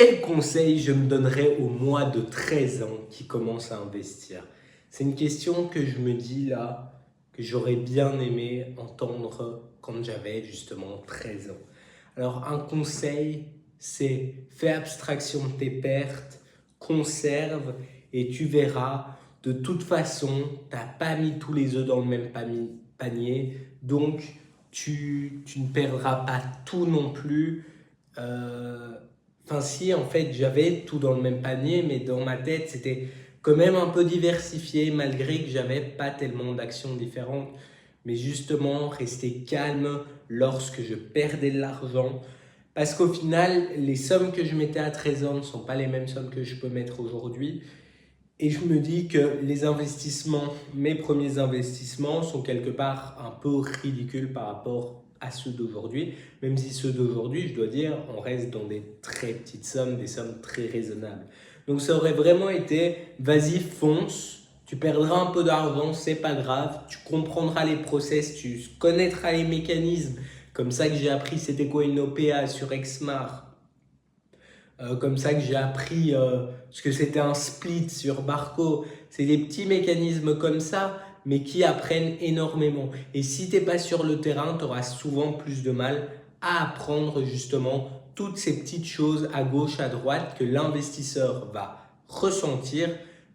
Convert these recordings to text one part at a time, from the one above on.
Quel conseil je me donnerais au moi de 13 ans qui commence à investir? C'est une question que je me dis là, que j'aurais bien aimé entendre quand j'avais justement 13 ans. Alors un conseil, c'est fais abstraction de tes pertes, conserve et tu verras, de toute façon, tu n'as pas mis tous les œufs dans le même panier, donc tu ne perdras pas tout non plus. Enfin si, en fait, j'avais tout dans le même panier, mais dans ma tête, c'était quand même un peu diversifié, malgré que j'avais pas tellement d'actions différentes. Mais justement, rester calme lorsque je perdais de l'argent. Parce qu'au final, les sommes que je mettais à 13 ans ne sont pas les mêmes sommes que je peux mettre aujourd'hui. Et je me dis que les investissements, mes premiers investissements, sont quelque part un peu ridicules par rapport à ceux d'aujourd'hui. Même si ceux d'aujourd'hui, je dois dire, on reste dans des très petites sommes, des sommes très raisonnables. Donc ça aurait vraiment été, vas-y, fonce, tu perdras un peu d'argent, c'est pas grave, tu comprendras les process, tu connaîtras les mécanismes. Comme ça que j'ai appris c'était quoi une OPA sur Exmar. Comme ça que j'ai appris ce que c'était un split sur Barco. C'est des petits mécanismes comme ça, mais qui apprennent énormément. Et si tu n'es pas sur le terrain, tu auras souvent plus de mal à apprendre justement toutes ces petites choses à gauche, à droite que l'investisseur va ressentir.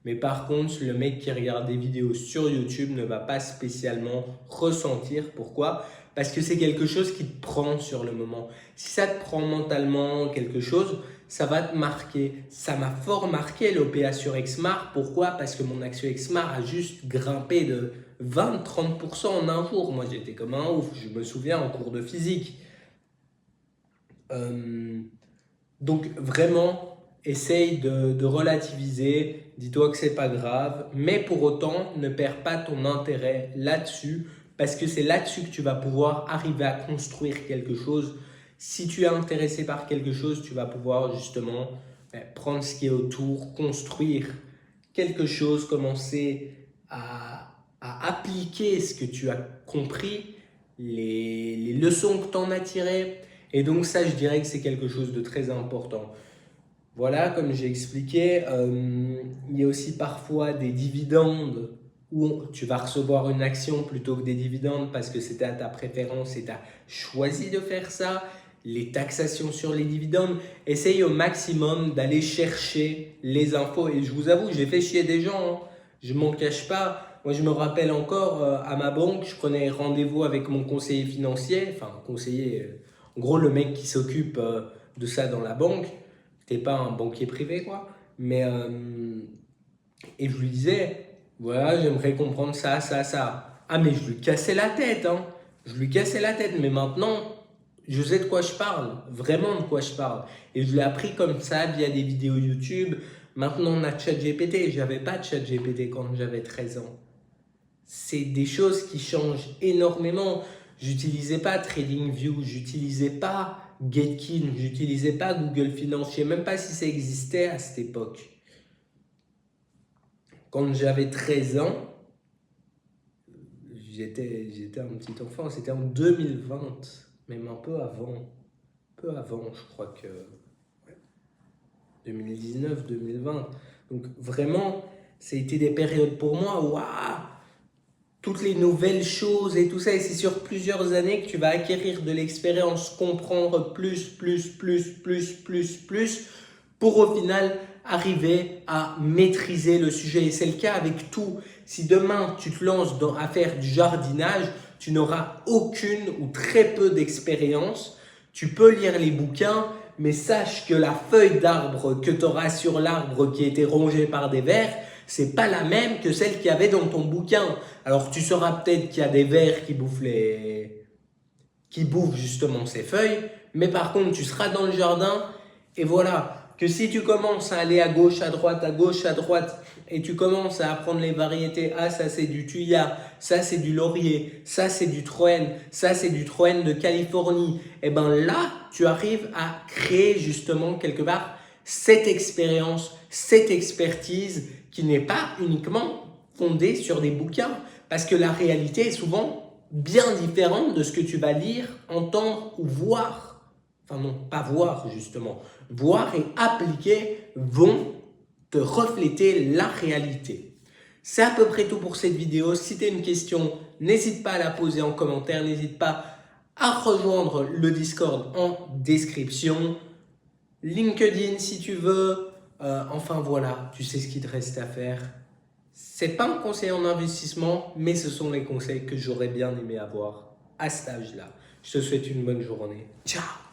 Mais par contre, le mec qui regarde des vidéos sur YouTube ne va pas spécialement ressentir. Pourquoi? Parce que c'est quelque chose qui te prend sur le moment. Si ça te prend mentalement quelque chose, ça va te marquer. Ça m'a fort marqué l'OPA sur Exmar. Pourquoi? Parce que mon action Exmar a juste grimpé de 20-30% en un jour. Moi, j'étais comme un ouf. Je me souviens en cours de physique. Donc, vraiment, essaye de relativiser. Dis-toi que c'est pas grave. Mais pour autant, ne perds pas ton intérêt là-dessus. Parce que c'est là-dessus que tu vas pouvoir arriver à construire quelque chose. Si tu es intéressé par quelque chose, tu vas pouvoir justement prendre ce qui est autour, construire quelque chose, commencer à appliquer ce que tu as compris, les leçons que tu en as tirées. Et donc ça, je dirais que c'est quelque chose de très important. Voilà, comme j'ai expliqué, il y a aussi parfois des dividendes où tu vas recevoir une action plutôt que des dividendes parce que c'était à ta préférence et tu as choisi de faire ça. Les taxations sur les dividendes, essaye au maximum d'aller chercher les infos. Et je vous avoue, j'ai fait chier des gens, hein. Je ne m'en cache pas. Moi, je me rappelle encore à ma banque, je prenais rendez-vous avec mon conseiller financier, enfin conseiller, en gros le mec qui s'occupe de ça dans la banque. T'es pas un banquier privé, quoi. Mais, et je lui disais, voilà, j'aimerais comprendre ça, ça, ça. Ah, mais je lui cassais la tête, hein. Je lui cassais la tête. Mais maintenant, je sais de quoi je parle. Vraiment de quoi je parle. Et je l'ai appris comme ça via des vidéos YouTube. Maintenant, on a ChatGPT. J'avais pas de ChatGPT quand j'avais 13 ans. C'est des choses qui changent énormément. J'utilisais pas TradingView, j'utilisais pas Getkin, j'utilisais pas Google Finance, je sais même pas si ça existait à cette époque. Quand j'avais 13 ans, j'étais un petit enfant, c'était en 2020, même un peu avant. Peu avant, je crois que 2019, 2020. Donc vraiment, ça a été des périodes pour moi, waouh! Toutes les nouvelles choses et tout ça. Et c'est sur plusieurs années que tu vas acquérir de l'expérience, comprendre plus, pour au final arriver à maîtriser le sujet. Et c'est le cas avec tout. Si demain tu te lances à faire du jardinage, tu n'auras aucune ou très peu d'expérience. Tu peux lire les bouquins, mais sache que la feuille d'arbre que tu auras sur l'arbre qui a été rongé par des vers, c'est pas la même que celle qu'il y avait dans ton bouquin. Alors tu sauras peut-être qu'il y a des vers qui bouffent justement ces feuilles, mais par contre tu seras dans le jardin et voilà, que si tu commences à aller à gauche, à droite, et tu commences à apprendre les variétés, ah ça c'est du thuya, ça c'est du laurier, ça c'est du troène, ça c'est du troène de Californie, et ben là tu arrives à créer justement quelque part cette expérience, cette expertise qui n'est pas uniquement fondée sur des bouquins, parce que la réalité est souvent bien différente de ce que tu vas lire, entendre ou voir. enfin non, pas voir justement, voir et appliquer vont te refléter la réalité. C'est à peu près tout pour cette vidéo. Si tu as une question, n'hésite pas à la poser en commentaire, n'hésite pas à rejoindre le Discord en description, LinkedIn si tu veux, enfin voilà, tu sais ce qu'il te reste à faire. C'est pas un conseil en investissement, mais ce sont les conseils que j'aurais bien aimé avoir à cet âge-là. Je te souhaite une bonne journée. Ciao!